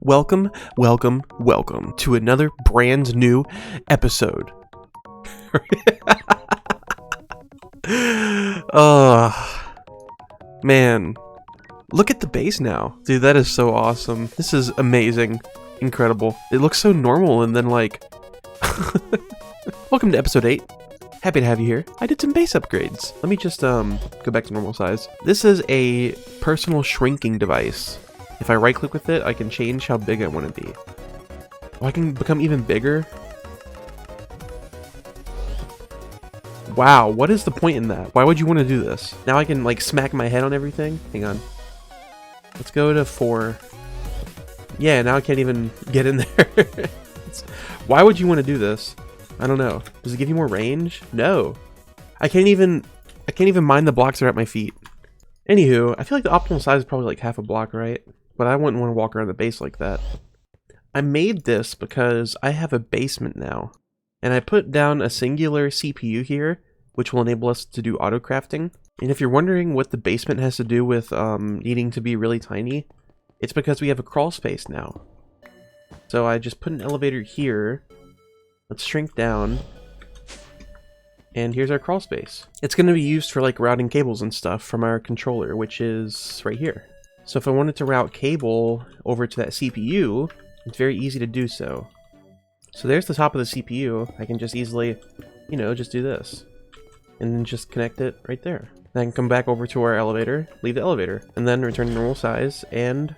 Welcome, welcome, welcome to another brand new episode. Man, look at the base now. Dude, that is so awesome. This is amazing. Incredible. It looks so normal and then like... Welcome to episode 8. Happy to have you here. I did some base upgrades. Let me just go back to normal size. This is a personal shrinking device. If I right click with it, I can change how big I want to be. Oh, I can become even bigger. Wow, what is the point in that? Why would you want to do this? Now I can like smack my head on everything. Hang on. Let's go to 4. Yeah, now I can't even get in there. Why would you want to do this? I don't know. Does it give you more range? No. I can't even mind the blocks that are at my feet. Anywho, I feel like the optimal size is probably like half a block, right? But I wouldn't want to walk around the base like that. I made this because I have a basement now. And I put down a singular CPU here, which will enable us to do autocrafting. And if you're wondering what the basement has to do with needing to be really tiny, it's because we have a crawl space now. So I just put an elevator here. Let's shrink down. And here's our crawl space. It's going to be used for like routing cables and stuff from our controller, which is right here. So if I wanted to route cable over to that CPU, it's very easy to do so. So there's the top of the CPU. I can just easily, you know, just do this. And then just connect it right there. Then I can come back over to our elevator, leave the elevator, and then return to normal size, and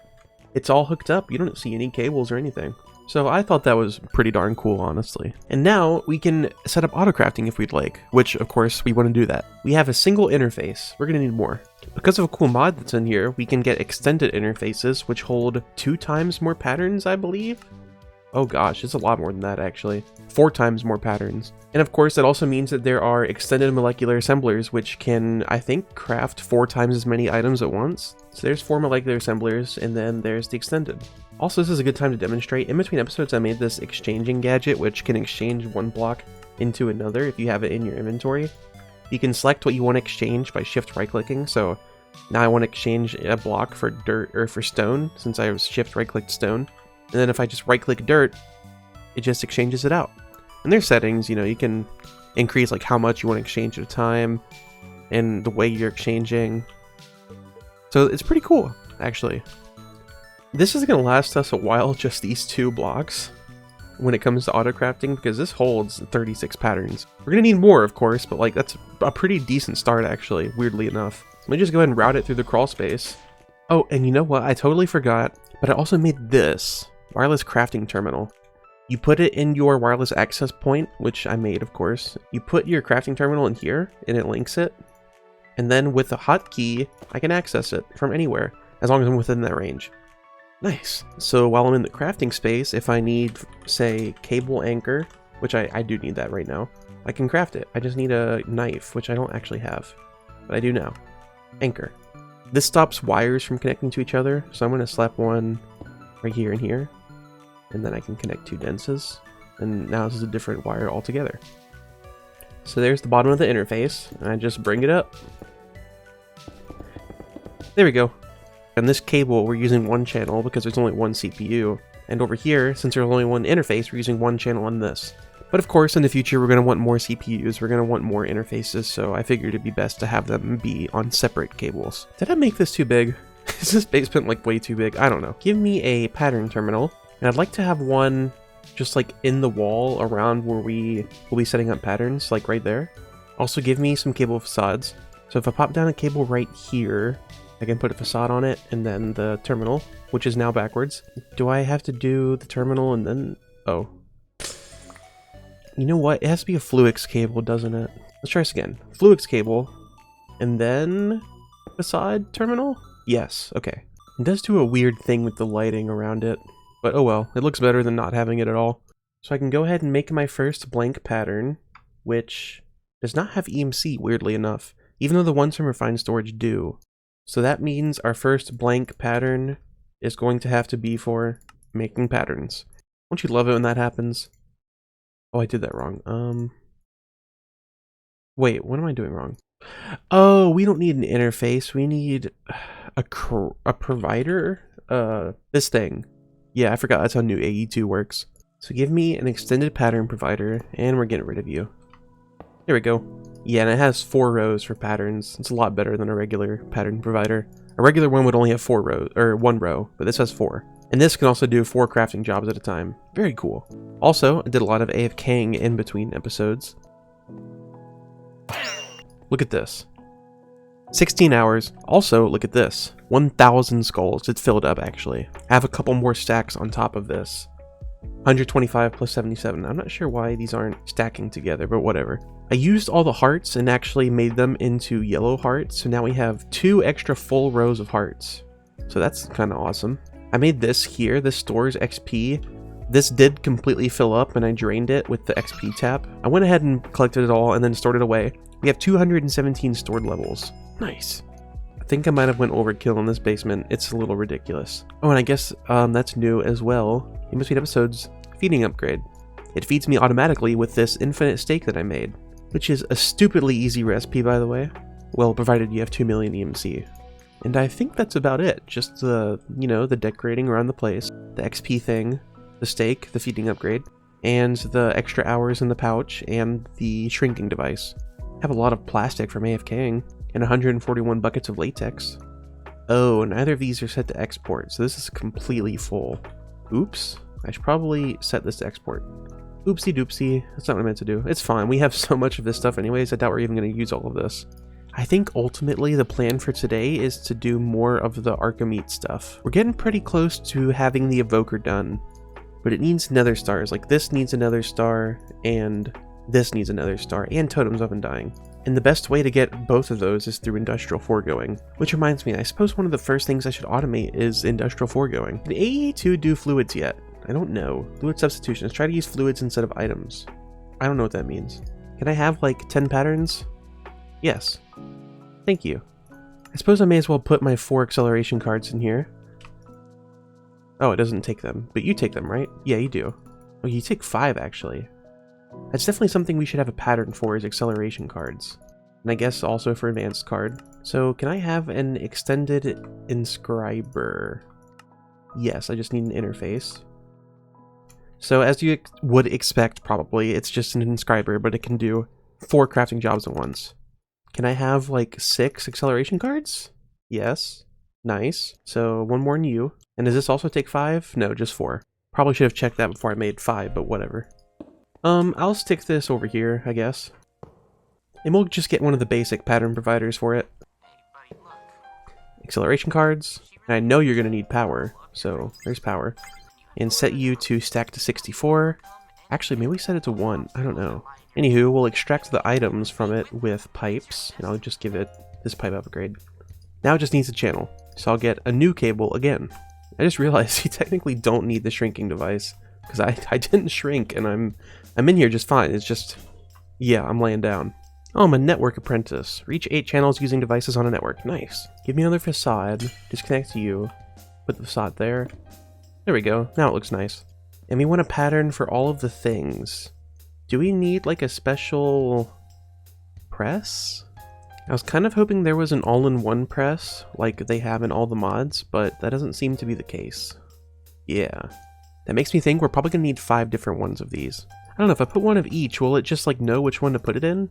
it's all hooked up. You don't see any cables or anything. So I thought that was pretty darn cool, honestly. And now we can set up autocrafting if we'd like, which of course we want to do that. We have a single interface. We're going to need more. Because of a cool mod that's in here, we can get extended interfaces, which hold 2 times more patterns, I believe. Oh gosh, it's a lot more than that actually. 4 times more patterns. And of course that also means that there are extended molecular assemblers which can, I think, craft 4 times as many items at once. So there's 4 molecular assemblers, and then there's the extended. Also, this is a good time to demonstrate. In between episodes I made this exchanging gadget which can exchange one block into another if you have it in your inventory. You can select what you want to exchange by shift right clicking, so now I want to exchange a block for dirt or for stone since I was shift right clicked stone. And then if I just right click dirt, it just exchanges it out. And there's settings, you know, you can increase like how much you want to exchange at a time and the way you're exchanging. So it's pretty cool, actually. This is going to last us a while, just these 2 blocks when it comes to autocrafting, because this holds 36 patterns. We're going to need more, of course, but like that's a pretty decent start, actually, weirdly enough. Let me just go ahead and route it through the crawl space. Oh, and you know what? I totally forgot, but I also made this wireless crafting terminal. You put it in your wireless access point, which I made, of course. You put your crafting terminal in here, and it links it. And then with a hotkey, I can access it from anywhere, as long as I'm within that range. Nice. So while I'm in the crafting space, if I need, say, cable anchor, which I do need that right now, I can craft it. I just need a knife, which I don't actually have, but I do now. Anchor. This stops wires from connecting to each other, so I'm going to slap one right here and here. And then I can connect 2 denses, and now this is a different wire altogether. So there's the bottom of the interface, and I just bring it up. There we go. And this cable, we're using 1 channel because there's only 1 CPU. And over here, since there's only 1 interface, we're using 1 channel on this. But of course, in the future, we're going to want more CPUs, we're going to want more interfaces, so I figured it'd be best to have them be on separate cables. Did I make this too big? Is this basement like way too big? I don't know. Give me a pattern terminal. And I'd like to have one just like in the wall around where we will be setting up patterns, like right there. Also give me some cable facades. So if I pop down a cable right here, I can put a facade on it and then the terminal, which is now backwards. Do I have to do the terminal and then... Oh. You know what? It has to be a Fluix cable, doesn't it? Let's try this again. Fluix cable and then facade terminal? Yes, okay. It does do a weird thing with the lighting around it. But oh well, it looks better than not having it at all. So I can go ahead and make my first blank pattern, which does not have EMC, weirdly enough, even though the ones from refined storage do. So that means our first blank pattern is going to have to be for making patterns. Don't you love it when that happens? Oh, I did that wrong. Wait, what am I doing wrong? Oh, we don't need an interface. We need a provider. This thing. Yeah, I forgot that's how new AE2 works. So give me an extended pattern provider, and we're getting rid of you. There we go. Yeah, and it has 4 rows for patterns. It's a lot better than a regular pattern provider. A regular one would only have 4 rows, or 1 row, but this has 4. And this can also do 4 crafting jobs at a time. Very cool. Also, I did a lot of AFKing in between episodes. Look at this. 16 hours. Also, look at this. 1,000 skulls. It's filled up, actually. I have a couple more stacks on top of this. 125 plus 77. I'm not sure why these aren't stacking together, but whatever. I used all the hearts and actually made them into yellow hearts, so now we have 2 extra full rows of hearts. So that's kind of awesome. I made this here. This stores XP. This did completely fill up, and I drained it with the XP tap. I went ahead and collected it all and then stored it away. We have 217 stored levels. Nice. I think I might have went overkill in this basement. It's a little ridiculous. Oh, and I guess that's new as well. In between episodes, feeding upgrade. It feeds me automatically with this infinite steak that I made, which is a stupidly easy recipe, by the way. Well, provided you have 2 million EMC. And I think that's about it. Just the, you know, the decorating around the place, the XP thing, the steak, the feeding upgrade, and the extra hours in the pouch, and the shrinking device. I have a lot of plastic from AFKing, and 141 buckets of latex. Oh, neither of these are set to export, so this is completely full. Oops. I should probably set this to export. Oopsie doopsie. That's not what I meant to do. It's fine. We have so much of this stuff anyways. I doubt we're even going to use all of this. I think ultimately the plan for today is to do more of the Archimeat stuff. We're getting pretty close to having the evoker done, but it needs nether stars. Like this needs another star, and this needs another star, and totems of undying. And the best way to get both of those is through industrial foregoing. Which reminds me, I suppose one of the first things I should automate is industrial foregoing. Did AE2 do fluids yet? I don't know. Fluid substitutions. Try to use fluids instead of items. I don't know what that means. Can I have like 10 patterns? Yes. Thank you. I suppose I may as well put my 4 acceleration cards in here. Oh, it doesn't take them. But you take them, right? Yeah, you do. Oh, you take 5 actually. That's definitely something we should have a pattern for, is acceleration cards. And I guess also for advanced card. So can I have an extended inscriber? Yes, I just need an interface. So as you would expect, probably, it's just an inscriber, but it can do 4 crafting jobs at once. Can I have like 6 acceleration cards? Yes. Nice. So 1 more than you. And does this also take 5? No, just 4. Probably should have checked that before I made 5, but whatever. I'll stick this over here, I guess. And we'll just get one of the basic pattern providers for it. Acceleration cards. And I know you're going to need power, so there's power. And set you to stack to 64. Actually, maybe we set it to 1. I don't know. Anywho, we'll extract the items from it with pipes, and I'll just give it this pipe upgrade. Now it just needs a channel, so I'll get a new cable again. I just realized you technically don't need the shrinking device, because I didn't shrink, and I'm in here just fine. It's just, yeah, I'm laying down. Oh, I'm a network apprentice. Reach 8 channels using devices on a network. Nice. Give me another facade. Disconnect to you. Put the facade there. There we go. Now it looks nice. And we want a pattern for all of the things. Do we need like a special press? I was kind of hoping there was an all-in-one press like they have in all the mods, but that doesn't seem to be the case. Yeah. That makes me think we're probably going to need 5 different ones of these. I don't know, if I put one of each, will it just like know which one to put it in?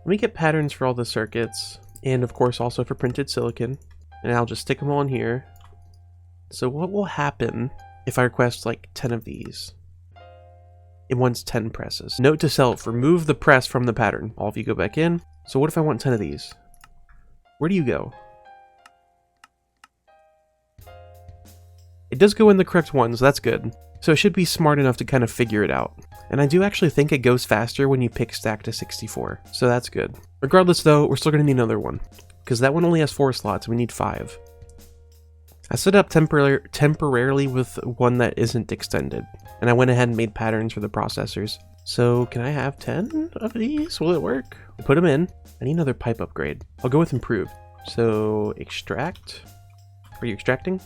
Let me get patterns for all the circuits, and of course also for printed silicon. And I'll just stick them all in here. So what will happen if I request like 10 of these? It wants 10 presses. Note to self, remove the press from the pattern. All of you go back in. So what if I want 10 of these? Where do you go? It does go in the correct ones, that's good. So it should be smart enough to kind of figure it out. And I do actually think it goes faster when you pick stack to 64, so that's good. Regardless though, we're still going to need another one, because that one only has 4 slots, and we need 5. I set up temporarily with one that isn't extended, and I went ahead and made patterns for the processors. So can I have 10 of these? Will it work? Put them in. I need another pipe upgrade. I'll go with improved. So extract. Are you extracting?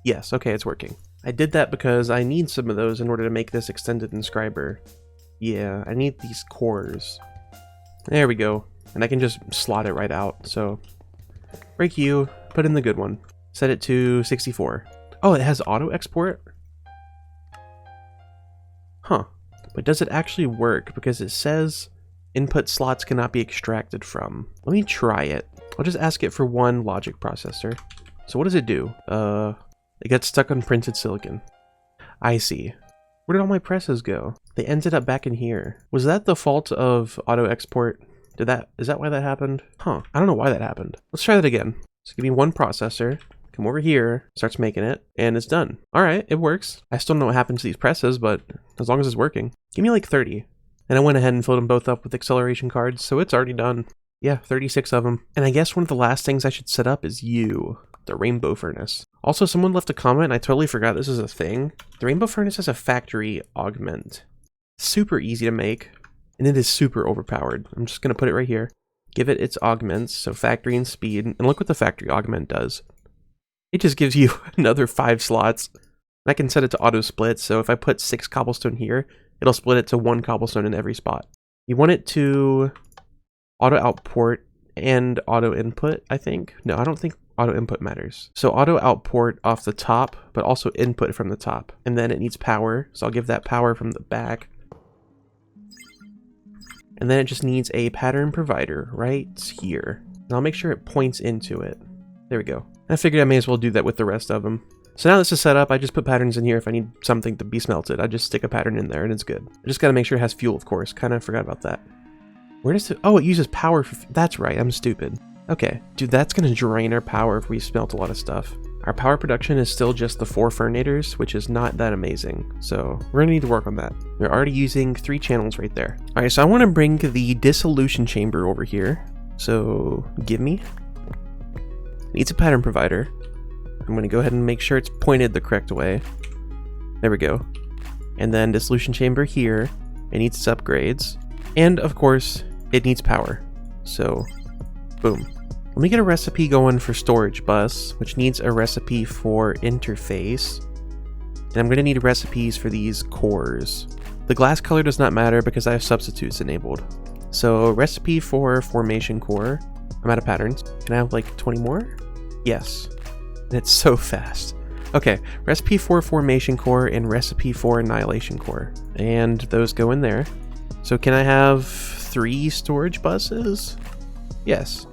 Yes, okay, it's working. I did that because I need some of those in order to make this extended inscriber. Yeah, I need these cores. There we go. And I can just slot it right out, so... Break you, put in the good one. Set it to 64. Oh, it has auto export? Huh. But does it actually work? Because it says input slots cannot be extracted from. Let me try it. I'll just ask it for one logic processor. So what does it do? It gets stuck on printed silicon. I see. Where did all my presses go? They ended up back in here. Was that the fault of auto export? Is that why that happened? Huh, I don't know why that happened. Let's try that again. So give me one processor, come over here, starts making it, and it's done. All right, it works. I still don't know what happened to these presses, but as long as it's working. Give me like 30. And I went ahead and filled them both up with acceleration cards, so it's already done. Yeah, 36 of them. And I guess one of the last things I should set up is the rainbow furnace. Also, someone left a comment, and I totally forgot this is a thing. The rainbow furnace has a factory augment. Super easy to make, and it is super overpowered. I'm just gonna put it right here. Give it its augments, so factory and speed, and look what the factory augment does. It just gives you another 5 slots. I can set it to auto split, so if I put 6 cobblestone here, it'll split it to 1 cobblestone in every spot. You want it to auto output and auto input, I think. No, I don't think auto input matters. So auto output off the top, but also input from the top. And then it needs power, so I'll give that power from the back. And then it just needs a pattern provider right here. And I'll make sure it points into it. There we go. I figured I may as well do that with the rest of them. So now this is set up, I just put patterns in here if I need something to be smelted. I just stick a pattern in there and it's good. I just gotta make sure it has fuel, of course. Kind of forgot about that. Where does it... Oh, it uses power for... That's right, I'm stupid. Okay. Dude, that's gonna drain our power if we smelt a lot of stuff. Our power production is still just the 4 furnators, which is not that amazing. So we're gonna need to work on that. We're already using 3 channels right there. All right, so I want to bring the dissolution chamber over here. So give me. It needs a pattern provider. I'm gonna go ahead and make sure it's pointed the correct way. There we go. And then dissolution chamber here. It needs its upgrades. And of course, it needs power. So boom. Let me get a recipe going for storage bus, which needs a recipe for interface. And I'm going to need recipes for these cores. The glass color does not matter because I have substitutes enabled. So recipe for formation core. I'm out of patterns. Can I have like 20 more? Yes. And it's so fast. Okay, recipe for formation core and recipe for annihilation core. And those go in there. So can I have 3 storage buses? Yes.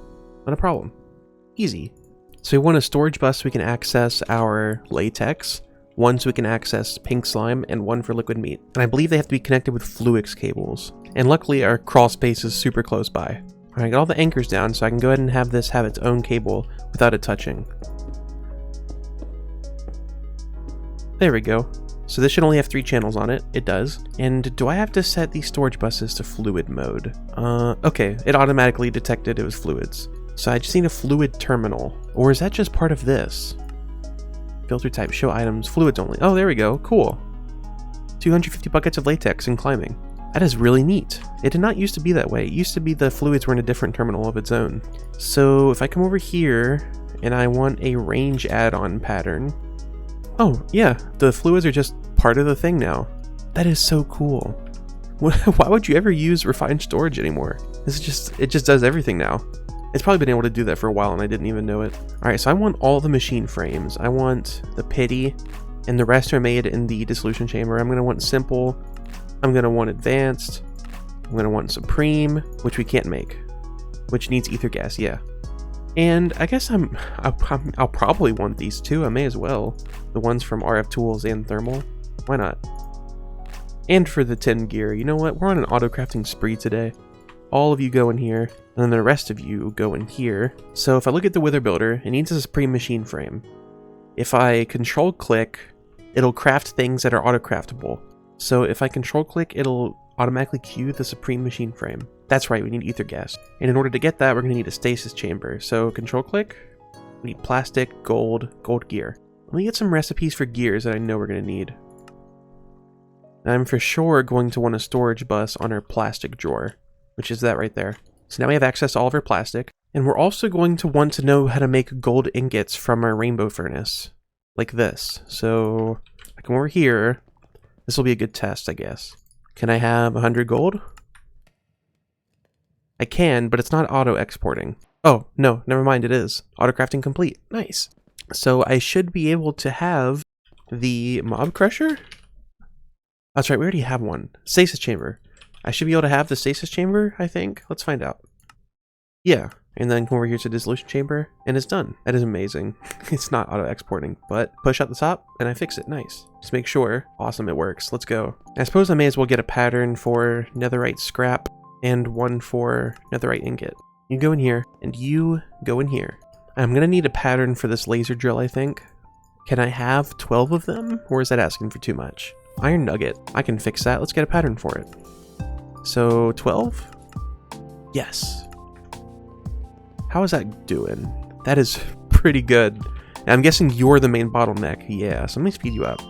Not a problem. Easy. So we want a storage bus so we can access our latex, one so we can access pink slime, and one for liquid meat. And I believe they have to be connected with Fluix cables. And luckily our crawl space is super close by. Alright, I got all the anchors down so I can go ahead and have this have its own cable without it touching. There we go. So this should only have 3 channels on it. It does. And do I have to set these storage buses to fluid mode? Okay, it automatically detected it was fluids. So I just need a fluid terminal. Or is that just part of this? Filter type, show items, fluids only. Oh, there we go, cool. 250 buckets of latex and climbing. That is really neat. It did not used to be that way. It used to be the fluids were in a different terminal of its own. So if I come over here and I want a range add-on pattern. Oh, yeah, the fluids are just part of the thing now. That is so cool. Why would you ever use refined storage anymore? It just does everything now. It's probably been able to do that for a while and I didn't even know it. Alright, so I want all the machine frames. I want the pity, and the rest are made in the dissolution chamber. I'm going to want simple, I'm going to want advanced, I'm going to want supreme, which we can't make, which needs ether gas, yeah. And I guess I'll probably want these too, I may as well. The ones from RF Tools and Thermal, why not? And for the 10 gear, you know what, we're on an autocrafting spree today. All of you go in here, and then the rest of you go in here. So if I look at the Wither Builder, it needs a Supreme Machine Frame. If I control click, it'll craft things that are auto-craftable. So if I control click, it'll automatically queue the Supreme Machine Frame. That's right, we need ether gas. And in order to get that, we're going to need a stasis chamber. So control click, we need plastic, gold gear. Let me get some recipes for gears that I know we're going to need. I'm for sure going to want a storage bus on our plastic drawer, which is that right there. So now we have access to all of our plastic. And we're also going to want to know how to make gold ingots from our rainbow furnace. Like this. So I come over here. This will be a good test, I guess. Can I have 100 gold? I can, but it's not auto-exporting. Oh, no, never mind, it is. Autocrafting complete. Nice. So I should be able to have the mob crusher? That's right, we already have one. Stasis chamber. I should be able to have the stasis chamber, I think. Let's find out. Yeah, and then come over here to dissolution chamber, and it's done. That is amazing. It's not auto-exporting, but push out the top, and I fix it. Nice. Just make sure. Awesome, it works. Let's go. I suppose I may as well get a pattern for netherite scrap and one for netherite ingot. You go in here, and you go in here. I'm gonna need a pattern for this laser drill, I think. Can I have 12 of them, or is that asking for too much? Iron nugget. I can fix that. Let's get a pattern for it. So 12? Yes. How is that doing? That is pretty good. And I'm guessing you're the main bottleneck. Yeah, so let me speed you up.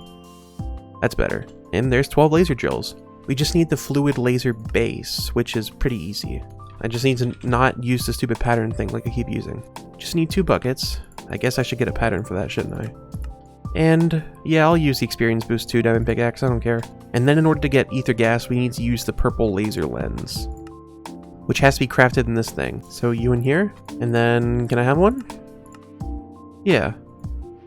That's better. And there's 12 laser drills. We just need the fluid laser base, which is pretty easy. I just need to not use the stupid pattern thing like I keep using. Just need 2 buckets. I guess I should get a pattern for that, shouldn't I? And yeah, I'll use the experience boost too, diamond pickaxe, I don't care. And then in order to get ether gas, we need to use the purple laser lens, which has to be crafted in this thing. So you in here, and then can I have one? Yeah,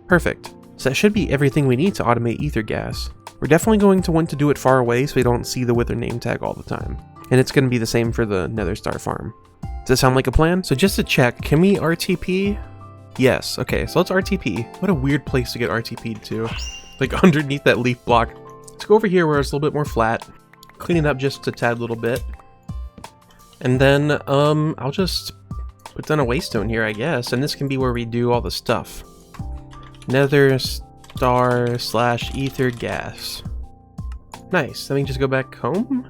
perfect. So that should be everything we need to automate ether gas. We're definitely going to want to do it far away so we don't see the wither name tag all the time. And it's going to be the same for the nether star farm. Does that sound like a plan? So just to check, can we RTP? Yes, okay, so let's RTP. What a weird place to get RTP'd to. Like underneath that leaf block. Let's go over here where it's a little bit more flat. Clean it up just a tad little bit. And then, I'll just put down a waystone here, I guess. And this can be where we do all the stuff. Nether star / ether gas. Nice, let me just go back home.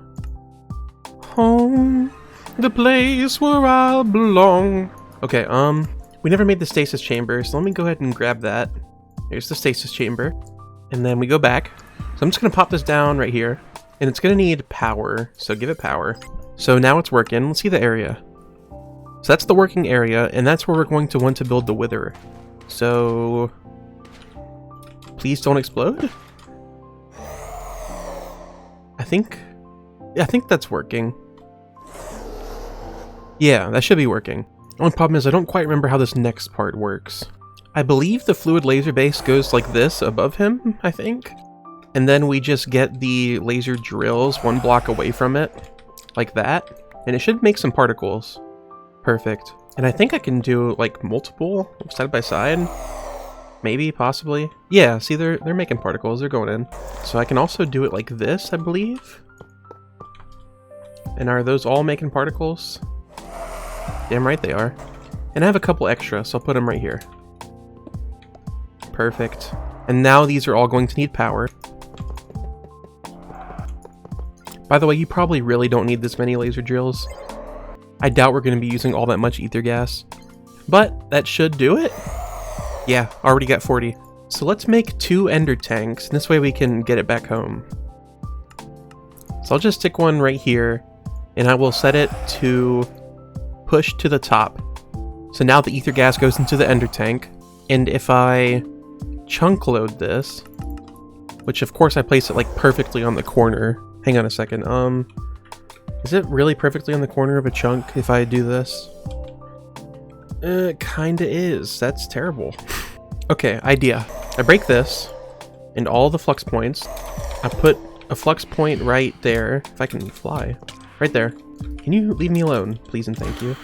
Home, the place where I belong. Okay, we never made the stasis chamber, so let me go ahead and grab that. Here's the stasis chamber. And then we go back. So I'm just gonna pop this down right here. And it's gonna need power, so give it power. So now it's working. Let's see the area. So that's the working area, and that's where we're going to want to build the wither. So please don't explode. I think that's working. Yeah, that should be working. The only problem is I don't quite remember how this next part works. I believe the fluid laser base goes like this above him, I think. And then we just get the laser drills 1 block away from it, like that. And it should make some particles. Perfect. And I think I can do like multiple side by side. Maybe, possibly. Yeah, see, they're making particles, they're going in. So I can also do it like this, I believe. And are those all making particles? Damn right they are. And I have a couple extra, so I'll put them right here. Perfect. And now these are all going to need power. By the way, you probably really don't need this many laser drills. I doubt we're going to be using all that much ether gas. But that should do it. Yeah, already got 40. So let's make 2 ender tanks, and this way we can get it back home. So I'll just stick one right here, and I will set it to push to the top. So now the ether gas goes into the ender tank, and if I chunk load this, which of course I place it like perfectly on the corner. Hang on a second, is it really perfectly on the corner of a chunk if I do this? Kinda is. That's terrible. Okay, idea. I break this, and all the flux points. I put a flux point right there. If I can fly. Right there. Can you leave me alone, please and thank you?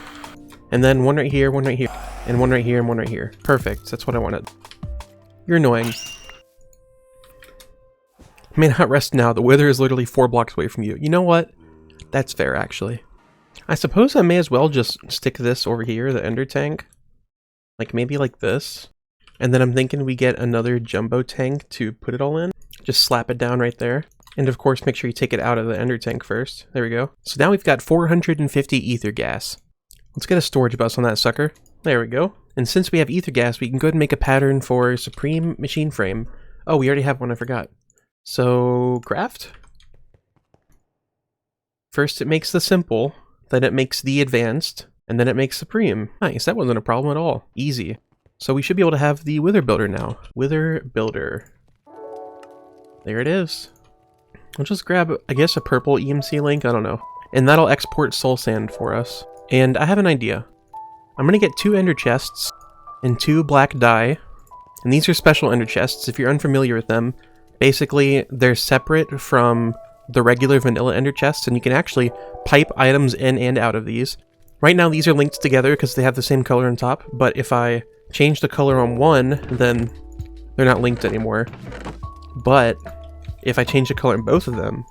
And then one right here, and one right here, and one right here. Perfect. That's what I wanted. You're annoying. I may not rest now. The wither is literally 4 blocks away from you. You know what? That's fair, actually. I suppose I may as well just stick this over here, the ender tank. Like, maybe like this. And then I'm thinking we get another jumbo tank to put it all in. Just slap it down right there. And of course, make sure you take it out of the ender tank first. There we go. So now we've got 450 ether gas. Let's get a storage bus on that sucker. There we go. And since we have ether gas, we can go ahead and make a pattern for Supreme Machine Frame. Oh, we already have one, I forgot. So, craft. First it makes the simple, then it makes the advanced, and then it makes supreme. Nice, that wasn't a problem at all. Easy. So we should be able to have the wither builder now. Wither builder. There it is. I'll just grab, I guess, a purple EMC link, I don't know. And that'll export soul sand for us. And I have an idea. I'm gonna get 2 ender chests and 2 black dye. And these are special ender chests. If you're unfamiliar with them, Basically, they're separate from the regular vanilla ender chests, and you can actually pipe items in and out of these. Right now, these are linked together because they have the same color on top, but if I change the color on one, then they're not linked anymore. But if I change the color in both of them,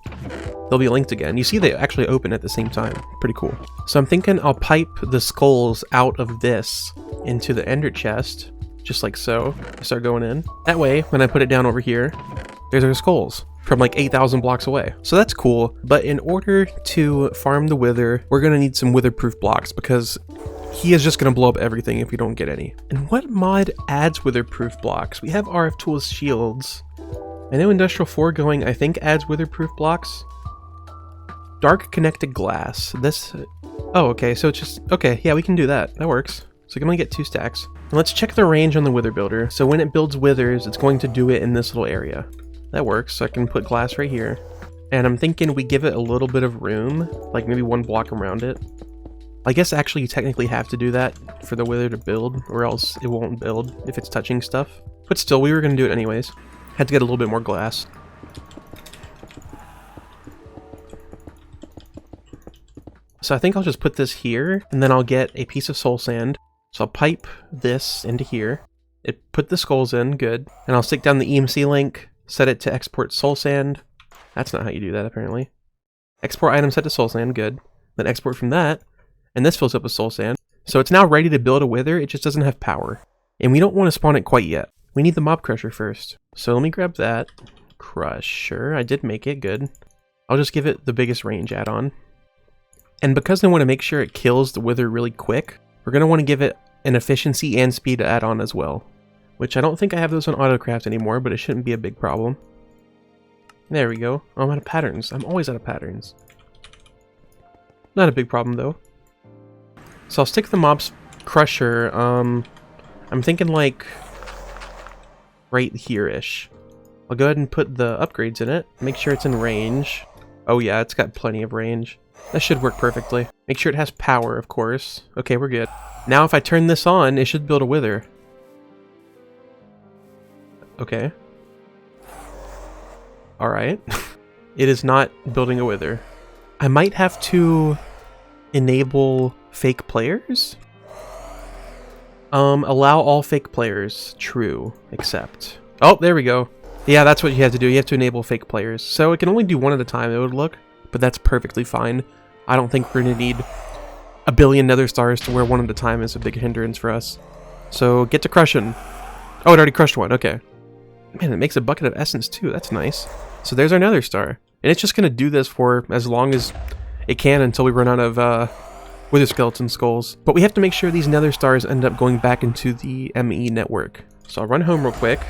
they'll be linked again. You see they actually open at the same time. Pretty cool. So I'm thinking I'll pipe the skulls out of this into the ender chest, just like so. Start going in. That way, when I put it down over here, there's our skulls from like 8,000 blocks away. So that's cool, but in order to farm the wither, we're gonna need some wither-proof blocks because he is just gonna blow up everything if we don't get any. And what mod adds wither-proof blocks? We have RF Tools shields. I know Industrial 4 going, I think, adds wither-proof blocks. Dark connected glass. This, oh, okay, so it's just, okay, yeah, we can do that. That works. So we can only get 2 stacks. And let's check the range on the wither builder. So when it builds withers, it's going to do it in this little area. That works, so I can put glass right here. And I'm thinking we give it a little bit of room, like maybe 1 block around it. I guess actually you technically have to do that for the wither to build, or else it won't build if it's touching stuff. But still, we were going to do it anyways. Had to get a little bit more glass. So I think I'll just put this here, and then I'll get a piece of soul sand. So I'll pipe this into here. Put the skulls in, good. And I'll stick down the EMC link, set it to export soul sand. That's not how you do that, apparently. Export item set to soul sand, good. Then export from that, and this fills up with soul sand. So it's now ready to build a wither, it just doesn't have power. And we don't want to spawn it quite yet. We need the mob crusher first. So let me grab that. Crusher, I did make it, good. I'll just give it the biggest range add-on. And because I want to make sure it kills the wither really quick, we're going to want to give it an efficiency and speed add-on as well. Which I don't think I have those on Autocraft anymore, but it shouldn't be a big problem. There we go. Oh, I'm out of patterns. I'm always out of patterns. Not a big problem though. So I'll stick the mob's crusher, I'm thinking like right here-ish. I'll go ahead and put the upgrades in it. Make sure it's in range. Oh yeah, it's got plenty of range. That should work perfectly. Make sure it has power, of course. Okay, we're good. Now if I turn this on, it should build a wither. Okay. Alright. It is not building a wither. I might have to enable fake players? Allow all fake players. True. Accept. Oh, there we go. Yeah, that's what you have to do. You have to enable fake players. So it can only do one at a time, it would look. But that's perfectly fine. I don't think we're going to need a billion nether stars to where one at a time is a big hindrance for us. So get to crushing. Oh, it already crushed one. Okay. Man, it makes a bucket of essence too. That's nice. So there's our nether star. And it's just going to do this for as long as it can until we run out of wither skeleton skulls. But we have to make sure these nether stars end up going back into the ME network. So I'll run home real quick.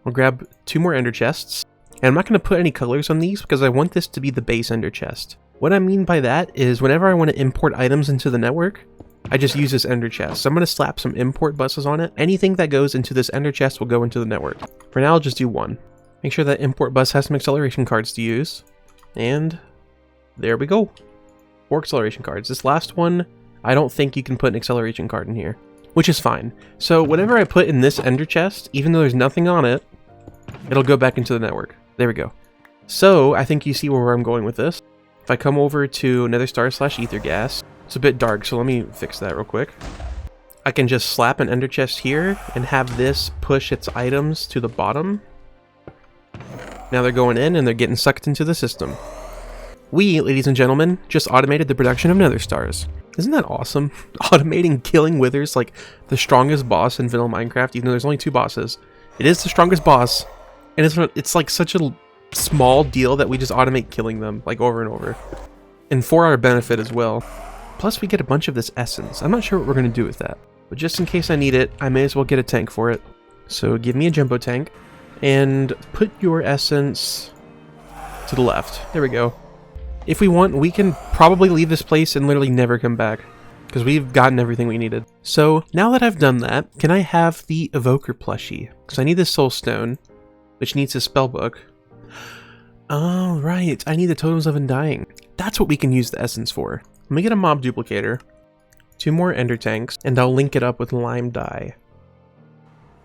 I'll grab 2 more ender chests. And I'm not going to put any colors on these because I want this to be the base ender chest. What I mean by that is whenever I want to import items into the network, I just use this ender chest. So I'm going to slap some import buses on it. Anything that goes into this ender chest will go into the network. For now, I'll just do 1. Make sure that import bus has some acceleration cards to use. And there we go. 4 acceleration cards. This last one, I don't think you can put an acceleration card in here, which is fine. So whatever I put in this ender chest, even though there's nothing on it, it'll go back into the network. There we go. So I think you see where I'm going with this. If I come over to nether star / ether gas, it's a bit dark, so let me fix that real quick. I can just slap an ender chest here and have this push its items to the bottom. Now they're going in and they're getting sucked into the system. We, ladies and gentlemen, just automated the production of nether stars. Isn't that awesome? Automating killing withers like the strongest boss in vanilla Minecraft, even though there's only 2 bosses. It is the strongest boss, and it's like such a small deal that we just automate killing them like over and over. And for our benefit as well. Plus we get a bunch of this essence. I'm not sure what we're going to do with that, but just in case I need it, I may as well get a tank for it. So give me a jumbo tank and put your essence to the left. There we go. If we want, we can probably leave this place and literally never come back because we've gotten everything we needed. So now that I've done that, can I have the evoker plushie? Because I need the soul stone, which needs a spellbook. Oh, right. I need the totems of undying. That's what we can use the essence for. Let me get a mob duplicator, 2 more ender tanks, and I'll link it up with lime dye.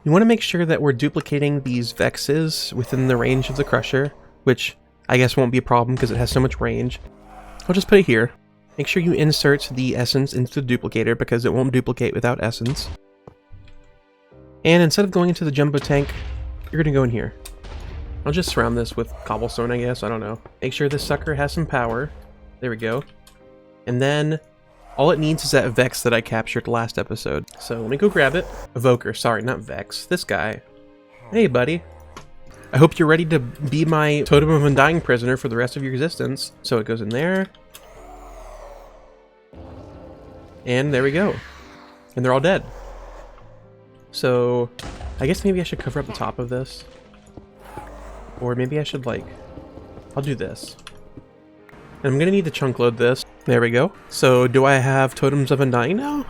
You want to make sure that we're duplicating these vexes within the range of the crusher, which I guess won't be a problem because it has so much range. I'll just put it here. Make sure you insert the essence into the duplicator because it won't duplicate without essence. And instead of going into the jumbo tank, you're going to go in here. I'll just surround this with cobblestone, I guess. I don't know. Make sure this sucker has some power. There we go. And then all it needs is that Vex that I captured last episode. So let me go grab it. Evoker, sorry, not Vex. This guy. Hey, buddy. I hope you're ready to be my Totem of Undying prisoner for the rest of your existence. So it goes in there. And there we go. And they're all dead. So I guess maybe I should cover up the top of this. Or maybe I should, like, I'll do this. And I'm gonna need to chunk load this. There we go. So do I have Totems of Undying now?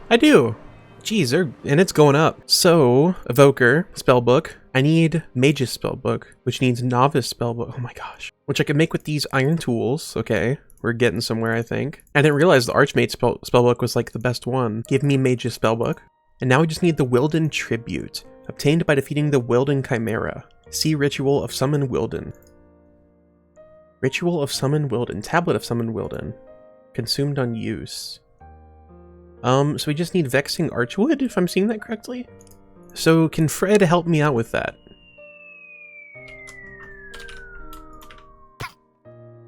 I do. Jeez, and it's going up. So, Evoker, Spellbook. I need Mage's Spellbook, which needs Novice Spellbook. Oh my gosh. Which I can make with these iron tools. Okay, we're getting somewhere, I think. I didn't realize the Archimeat Spellbook was like the best one. Give me Mage's Spellbook. And now we just need the Wilden Tribute, obtained by defeating the Wilden Chimera. See Ritual of Summon Wilden. Ritual of Summon Wilden. Tablet of Summon Wilden. Consumed on use. So we just need Vexing Archwood, if I'm seeing that correctly? So can Fred help me out with that?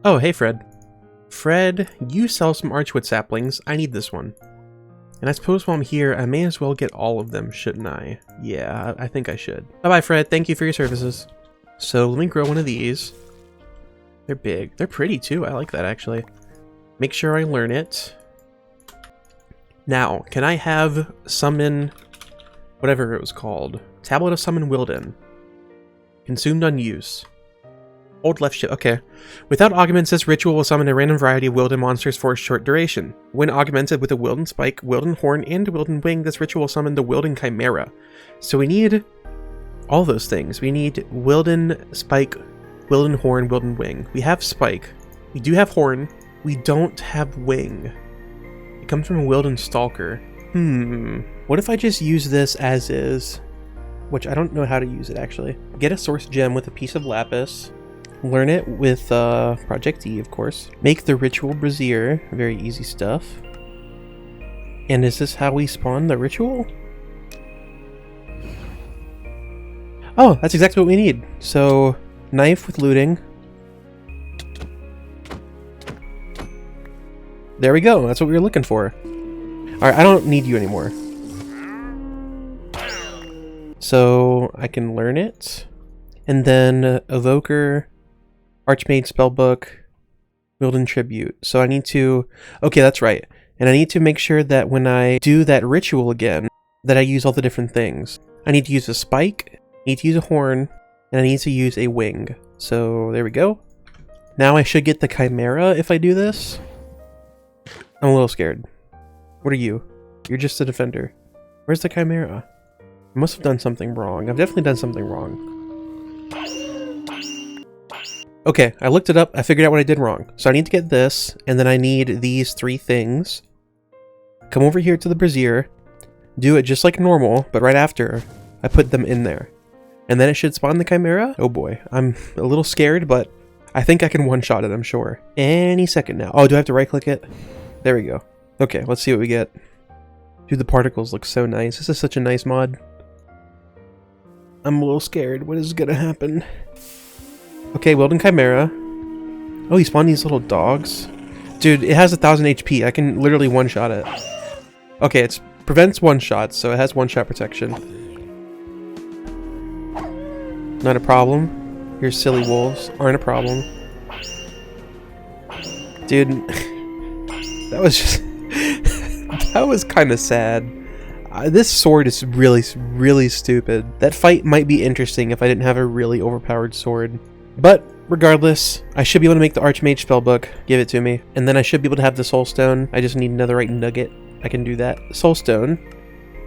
Oh, hey Fred. Fred, you sell some Archwood saplings. I need this one. And I suppose while I'm here, I may as well get all of them, shouldn't I? Yeah, I think I should. Bye-bye, Fred. Thank you for your services. So let me grow one of these. They're big. They're pretty, too. I like that, actually. Make sure I learn it. Now, can I have summon... whatever it was called. Tablet of Summon Wilden. Consumed on use. Hold left shift. Okay. Without augments, this ritual will summon a random variety of Wilden monsters for a short duration. When augmented with a Wilden Spike, Wilden Horn, and Wilden Wing, this ritual will summon the Wilden Chimera. So we need all those things. We need Wilden Spike, Wilden Horn, Wilden Wing. We have Spike. We do have Horn. We don't have Wing. It comes from a Wilden Stalker. What if I just use this as is? Which I don't know how to use it, actually. Get a source gem with a piece of lapis. Learn it with Project E, of course. Make the ritual brazier. Very easy stuff. And is this how we spawn the ritual? Oh, that's exactly what we need. So, knife with looting. There we go. That's what we were looking for. Alright, I don't need you anymore. So, I can learn it. And then Evoker... Archmage Spellbook, Wilden Tribute. So I need to... okay, that's right. And I need to make sure that when I do that ritual again, that I use all the different things. I need to use a spike, I need to use a horn, and I need to use a wing. So there we go. Now I should get the Chimera if I do this. I'm a little scared. What are you? You're just a defender. Where's the Chimera? I must have done something wrong. I've definitely done something wrong. Okay, I looked it up, I figured out what I did wrong. So I need to get this, and then I need these three things. Come over here to the brazier, do it just like normal, but right after, I put them in there. And then it should spawn the Chimera? Oh boy, I'm a little scared, but I think I can one-shot it, I'm sure. Any second now. Oh, do I have to right-click it? There we go. Okay, let's see what we get. Dude, the particles look so nice. This is such a nice mod. I'm a little scared. What is gonna happen? Okay, Wilden Chimera. Oh, he spawned these little dogs. Dude, it has 1000 HP. I can literally one-shot it. Okay, it prevents one-shots, so it has one-shot protection. Not a problem. Your silly wolves aren't a problem. Dude, that was just... that was kind of sad. This sword is really, really stupid. That fight might be interesting if I didn't have a really overpowered sword. But, regardless, I should be able to make the Archmage Spellbook. Give it to me. And then I should be able to have the Soulstone. I just need another right nugget. I can do that. Soulstone.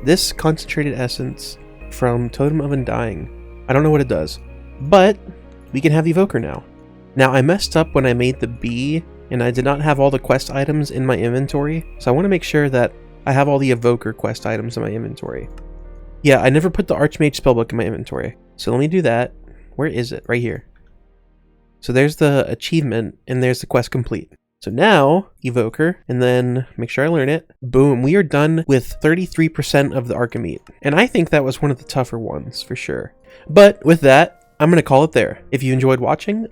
This concentrated essence from Totem of Undying. I don't know what it does. But, we can have Evoker now. Now, I messed up when I made the bee, and I did not have all the quest items in my inventory. So I want to make sure that I have all the Evoker quest items in my inventory. Yeah, I never put the Archimeat spellbook in my inventory. So let me do that. Where is it? Right here. So there's the achievement, and there's the quest complete. So now, Evoker, and then make sure I learn it. Boom, we are done with 33% of the Archimeat. And I think that was one of the tougher ones, for sure. But with that, I'm going to call it there. If you enjoyed watching,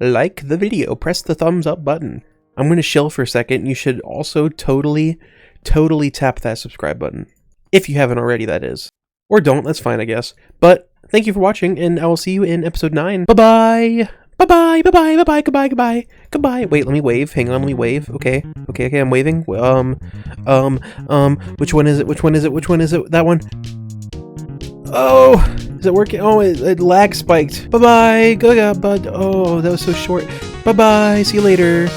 like the video, press the thumbs up button. I'm going to chill for a second. You should also totally tap that subscribe button. If you haven't already, that is. Or don't, that's fine, I guess. But thank you for watching, and I will see you in episode 9. Bye-bye! Bye-bye, bye-bye, bye-bye, goodbye, goodbye, goodbye. Wait, let me wave. Hang on, let me wave. Okay, I'm waving. Which one is it? Which one is it? Which one is it? That one. Oh, is it working? Oh, it lag spiked. Bye-bye. Go, bud. Oh, that was so short. Bye-bye. See you later.